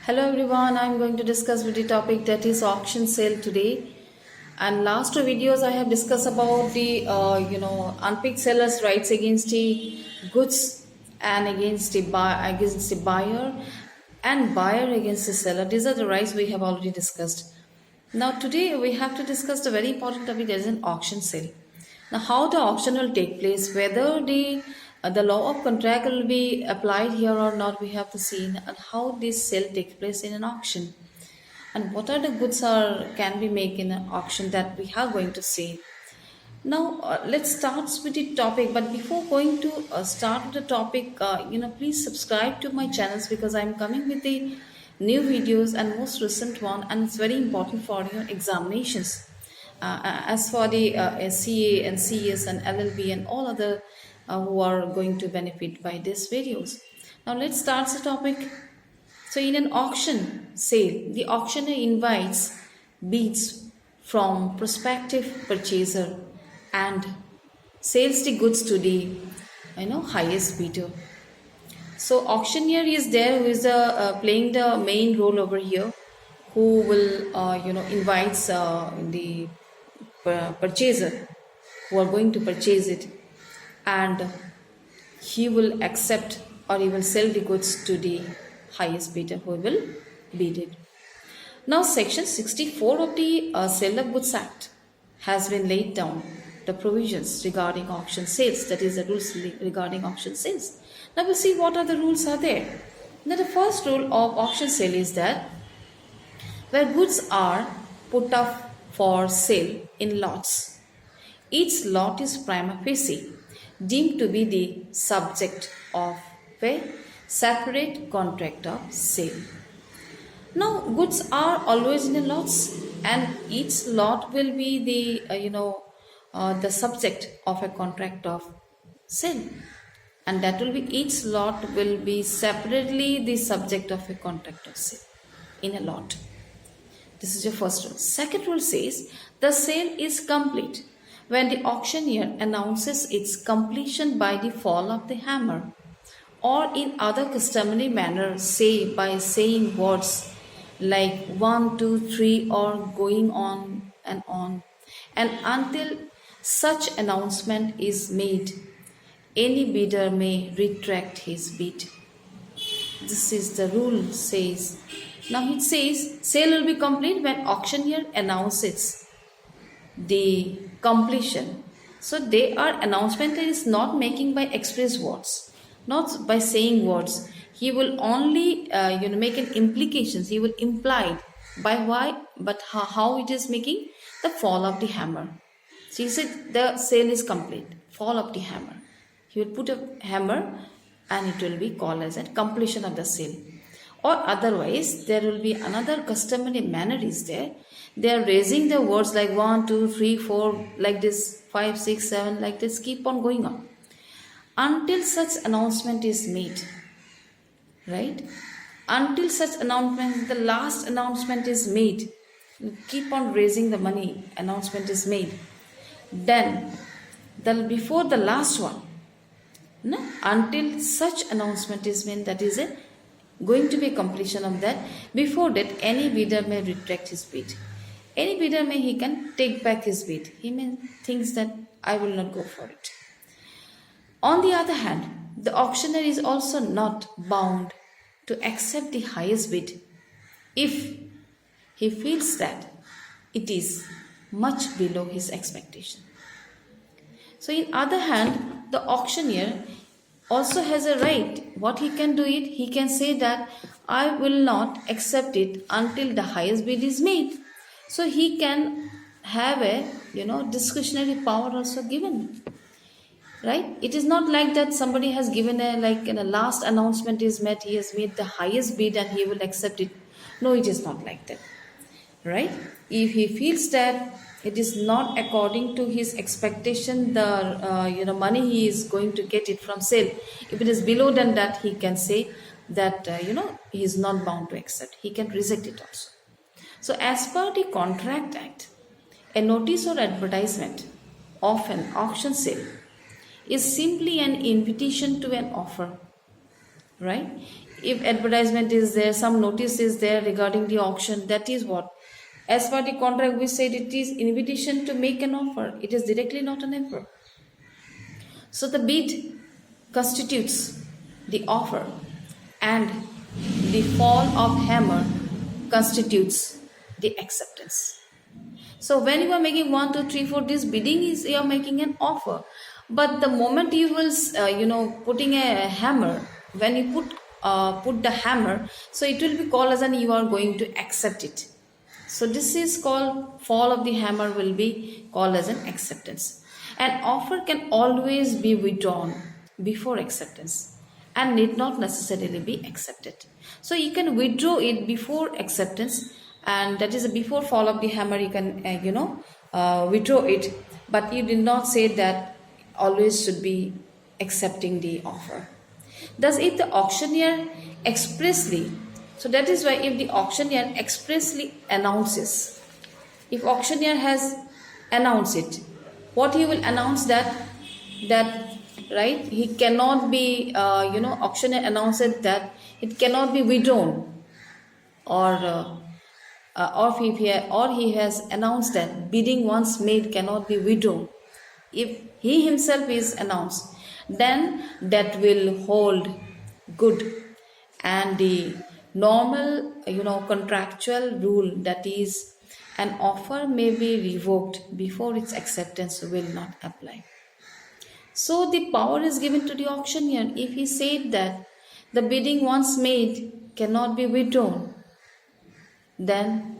Hello everyone, I'm going to discuss with the topic that is auction sale today. And last two videos I have discussed about the unpicked sellers' rights against the goods and against the buyer and buyer against the seller. These are the rights we have already discussed. Now today we have to discuss a very important topic, that is an auction sale. Now how the auction will take place, whether the law of contract will be applied here or not, we have to see, and how this sale takes place in an auction, and what are the goods are can be made in an auction that we are going to see. Now let's start with the topic, but before going to start with the topic, please subscribe to my channels because I'm coming with the new videos and most recent one, and it's very important for your examinations. As for the SCA and CS and LLB and all other who are going to benefit by these videos. Now let's start the topic. So in an auction sale, the auctioneer invites bids from prospective purchaser and sells the goods to the highest bidder. So auctioneer is there, who is playing the main role over here, who will invites the purchaser who are going to purchase it, and he will accept or he will sell the goods to the highest bidder who will bid it. Now section 64 of the Sale of Goods Act has been laid down the provisions regarding auction sales, that is the rules regarding auction sales. Now we'll see what are the rules are there. Now the first rule of auction sale is that where goods are put up for sale in lots, each lot is prima facie deemed to be the subject of a separate contract of sale. Now goods are always in a lots, and each lot will be the subject of a contract of sale, and that will be each lot will be separately the subject of a contract of sale in a lot. This is your first rule. Second rule says the sale is complete when the auctioneer announces its completion by the fall of the hammer, or in other customary manner, say by saying words like 1, 2, 3, or going on, and until such announcement is made, any bidder may retract his bid. This is the rule says. Now it says sale will be complete when auctioneer announces the completion. So they are announcement is not making by express words, not by saying words. He will only make an implications. He will imply by why, but how it is making the fall of the hammer. So he said the sale is complete. Fall of the hammer. He will put a hammer, and it will be called as a completion of the sale. Or otherwise, there will be another customary manner is there. They are raising the words like 1, 2, 3, 4, like this, 5, 6, 7, like this, keep on going on until such announcement is made. Right? Until such announcement, the last announcement is made. Keep on raising the money, announcement is made. Then, before the last one, until such announcement is made, that is going to be completion of that. Before that, any bidder may retract his bid. Any bidder he can take back his bid. He may thinks that I will not go for it. On the other hand, the auctioneer is also not bound to accept the highest bid if he feels that it is much below his expectation. So in other hand, the auctioneer also has a right. What he can do it, he can say that I will not accept it until the highest bid is made. So he can have a discretionary power also given. Right? It is not like that somebody has given a last announcement is made, he has made the highest bid and he will accept it. No, it is not like that. Right? If he feels that it is not according to his expectation, the money he is going to get it from sale, if it is below than that, he can say that he is not bound to accept. He can reject it also. So as per the Contract Act, a notice or advertisement of an auction sale is simply an invitation to an offer, right? If advertisement is there, some notice is there regarding the auction, that is what? As per the contract, we said it is invitation to make an offer. It is directly not an offer. So the bid constitutes the offer, and the fall of hammer constitutes the acceptance. So when you are making 1, 2, 3, 4, this bidding is you are making an offer. But the moment you will, putting a hammer, when you put the hammer, so it will be called as an you are going to accept it. So this is called fall of the hammer will be called as an acceptance. An offer can always be withdrawn before acceptance and need not necessarily be accepted. So you can withdraw it before acceptance, and that is before fall of the hammer you can withdraw it, but you did not say that always should be accepting the offer. Thus, if the auctioneer expressly, so that is why if the auctioneer expressly announces, if auctioneer has announced it, what he will announce that right, he cannot be auctioneer announced that it cannot be withdrawn, or he has announced that bidding once made cannot be withdrawn. If he himself is announced, then that will hold good, and the normal contractual rule, that is an offer may be revoked before its acceptance, will not apply. So the power is given to the auctioneer. If he said that the bidding once made cannot be withdrawn, then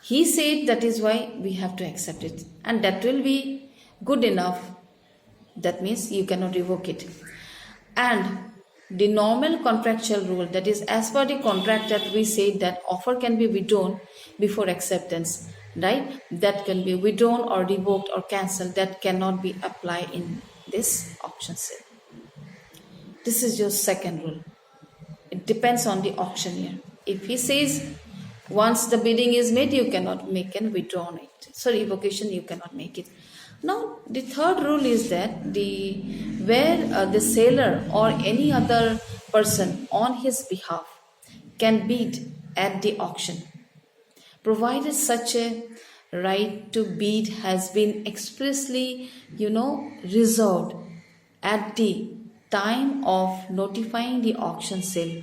he said that is why we have to accept it, and that will be good enough. That means you cannot revoke it. And the normal contractual rule, that is as per the contract, that we say that offer can be withdrawn before acceptance, right? That can be withdrawn or revoked or cancelled, that cannot be applied in this auction sale. This is your second rule. It depends on the auctioneer. If he says once the bidding is made, you cannot make and withdraw it. So revocation, you cannot make it. Now the third rule is that where the seller or any other person on his behalf can bid at the auction, provided such a right to bid has been expressly reserved at the time of notifying the auction sale.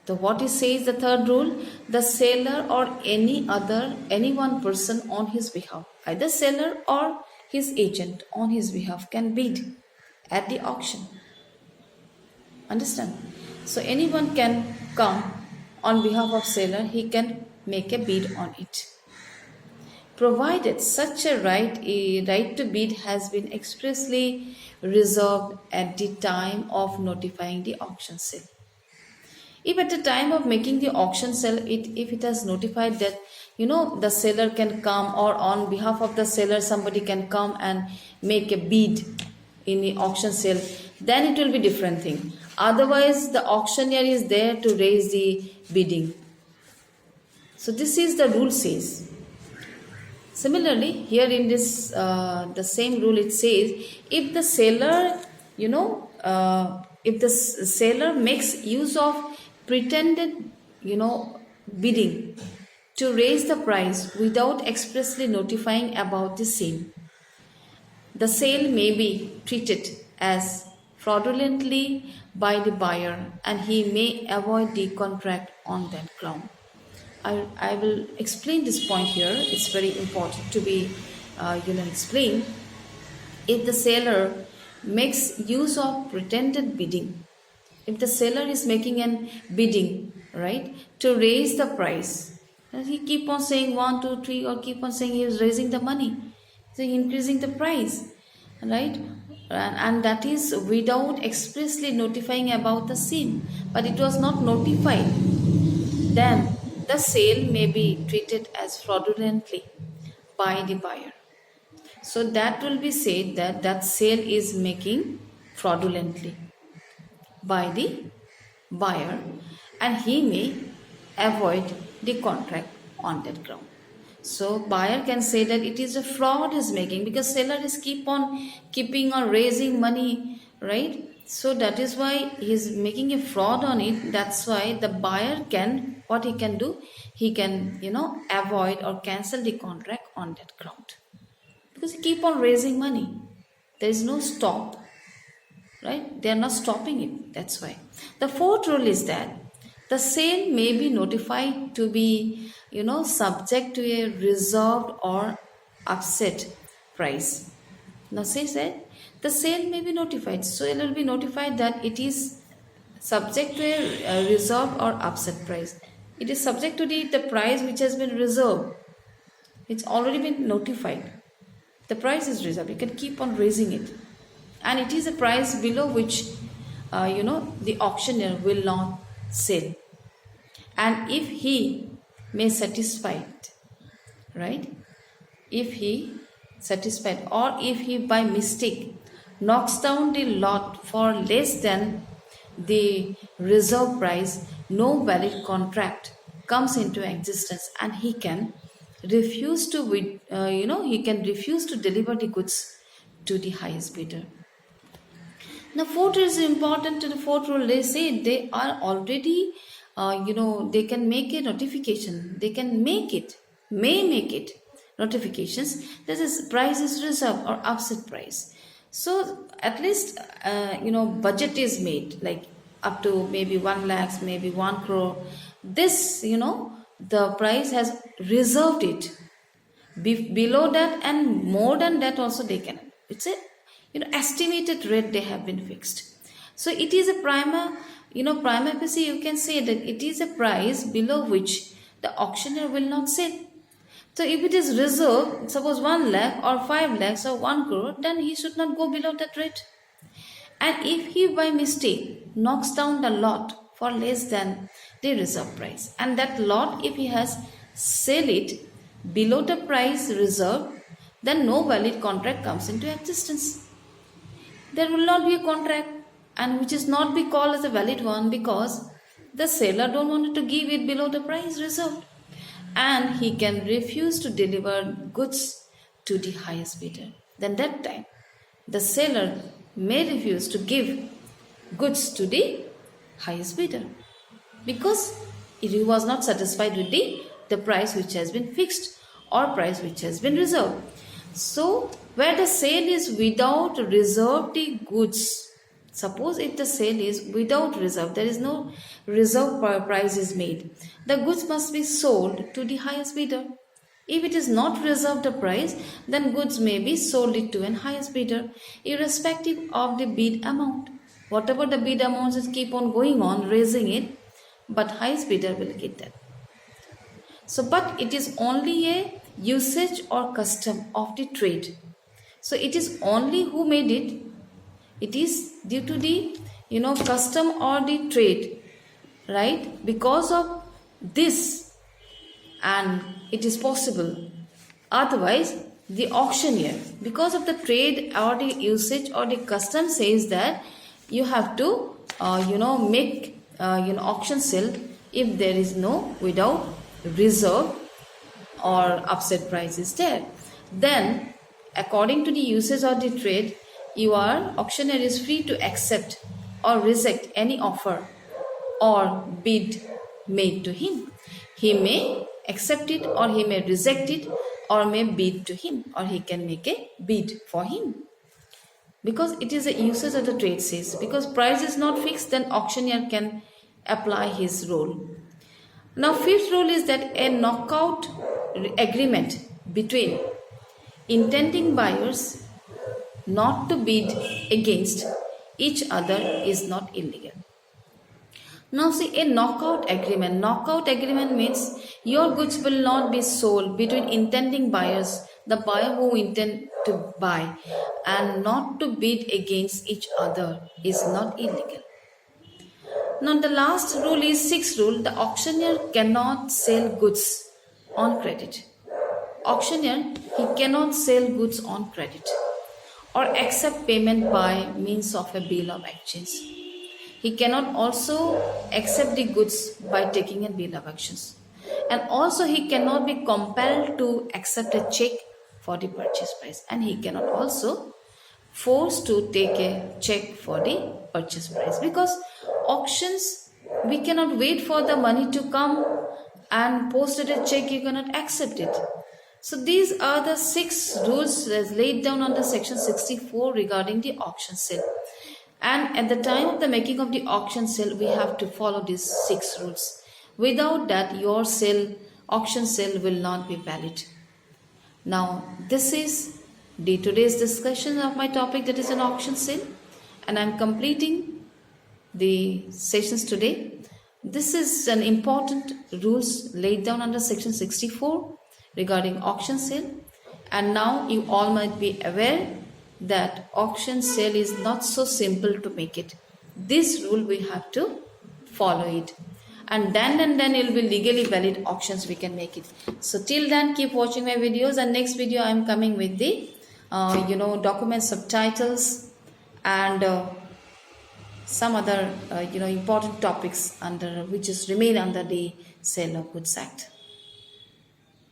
So what it says, the third rule, the seller or any one person on his behalf, either seller or his agent on his behalf, can bid at the auction. Understand? So anyone can come on behalf of seller, he can make a bid on it, provided such a right to bid has been expressly reserved at the time of notifying the auction sale. If at the time of making the auction sale, if it has notified that the seller can come, or on behalf of the seller somebody can come and make a bid in the auction sale, then it will be different thing. Otherwise, the auctioneer is there to raise the bidding. So this is the rule says. Similarly, here in this the same rule, it says if the seller makes use of pretended bidding to raise the price without expressly notifying about the same, the sale may be treated as fraudulently by the buyer, and he may avoid the contract on that ground. I will explain this point here. It's very important to be explained. If the seller makes use of pretended bidding, if the seller is making an bidding, right, to raise the price, and he keep on saying 1, 2, 3, or keep on saying he is raising the money, so increasing the price, right, and that is without expressly notifying about the same, but it was not notified, then the sale may be treated as fraudulently by the buyer. So that will be said that sale is making fraudulently by the buyer, and he may avoid the contract on that ground. So buyer can say that it is a fraud is making, because seller is keeping on raising money, right, So that is why he's making a fraud on it. That's why the buyer can, what he can do, he can, avoid or cancel the contract on that ground. Because he keep on raising money. There is no stop, right? They are not stopping it. That's why. The fourth rule is that the sale may be notified to be, subject to a reserved or upset price. Now says that the sale may be notified. So it will be notified that it is subject to a reserved or upset price. It is subject to the price which has been reserved. It's already been notified. The price is reserved. You can keep on raising it. And it is a price below which, the auctioneer will not sell. And if he may satisfy it, right? If he satisfied, or if he by mistake knocks down the lot for less than the reserve price, no valid contract comes into existence, and he can refuse to he can refuse to deliver the goods to the highest bidder. Now fourth is important. To the fourth rule, they say they are already they can make a notification, they can make it, may make it notifications that is price is reserved or upset price. So at least budget is made, like up to maybe 1 lakh, maybe 1 crore. This the price has reserved it. Below that and more than that also they can. It's a estimated rate they have been fixed. So it is a prima facie, you can say that it is a price below which the auctioneer will not sell. So if it is reserved, suppose 1 lakh or 5 lakhs or 1 crore, then he should not go below that rate. And if he by mistake knocks down the lot for less than the reserve price, and that lot if he has sell it below the price reserved, then no valid contract comes into existence. There will not be a contract, and which is not be called as a valid one, because the seller don't want to give it below the price reserved, and he can refuse to deliver goods to the highest bidder. Then that time the seller may refuse to give goods to the highest bidder because he was not satisfied with the price which has been fixed or price which has been reserved. So where the sale is without reserved the goods, suppose if the sale is without reserve, there is no reserve price is made, the goods must be sold to the highest bidder. If it is not reserved the price, then goods may be sold it to an highest bidder, irrespective of the bid amount. Whatever the bid amounts is keep on going on, raising it, but highest bidder will get that. So, but it is only a usage or custom of the trade. So it is only who made it. It is due to the custom or the trade, right? Because of this, and it is possible. Otherwise, the auctioneer, because of the trade or the usage or the custom, says that you have to make auction sale if there is no without reserve or upset price is there. Then according to the usage or the trade, your auctioneer is free to accept or reject any offer or bid made to him. He may accept it or he may reject it or may bid to him, or he can make a bid for him. Because it is a usage of the trade says. Because price is not fixed, then auctioneer can apply his role. Now fifth rule is that a knockout agreement between intending buyers not to bid against each other is not illegal. Now see, a knockout agreement. Knockout agreement means your goods will not be sold between intending buyers, the buyer who intend to buy, and not to bid against each other is not illegal. Now the last rule is sixth rule. The auctioneer cannot sell goods on credit. Auctioneer, he cannot sell goods on credit or accept payment by means of a bill of exchange. He cannot also accept the goods by taking a bill of exchange. And also he cannot be compelled to accept a check for the purchase price. And he cannot also force to take a check for the purchase price, because auctions, we cannot wait for the money to come and posted a check, you cannot accept it. So these are the 6 rules as laid down under section 64 regarding the auction sale. And at the time of the making of the auction sale, we have to follow these 6 rules. Without that, your auction sale will not be valid. Now, this is the today's discussion of my topic, that is an auction sale, and I'm completing the sessions today. This is an important rules laid down under section 64 regarding auction sale, and now you all might be aware that auction sale is not so simple to make it. This rule we have to follow it, and then it will be legally valid auctions we can make it. So till then, keep watching my videos, and next video I am coming with the document subtitles and some other important topics under which is remain under the Sale of Goods Act.